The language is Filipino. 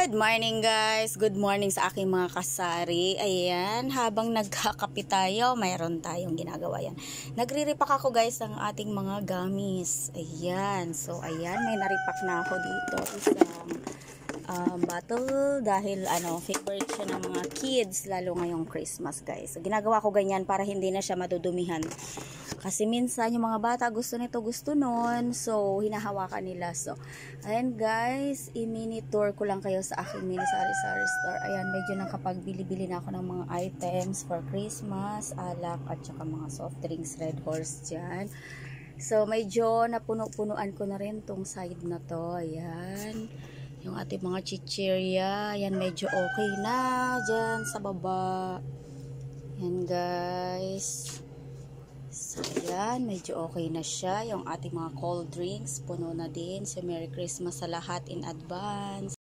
Good morning guys! Good morning sa aking mga kasari. Ayan, habang nagkakape tayo, mayroon tayong ginagawa yan. Nagre-repack ako guys ng ating mga gamis. Ayan, so ayan, may naripak na ako dito. Isang bottle dahil favorite siya ng mga kids lalo ngayong Christmas guys. So ginagawa ko ganyan para hindi na siya madudumihan. Kasi minsan yung mga bata gusto nito, gusto nun. So, hinahawakan nila. So, ayan guys, i-mini tour ko lang kayo sa aking mini sari-sari store. Ayan, medyo nakapagbili-bili na ako ng mga items for Christmas, alak, at saka mga soft drinks, Red Horse dyan. So, medyo napuno-punuan ko na rin tong side na to. Ayan. Yung ating mga chichirya. Ayan, medyo okay na dyan sa baba. Ayan guys. So, ayan, medyo okay na siya. Yung ating mga cold drinks, puno na din. So, Merry Christmas sa lahat in advance.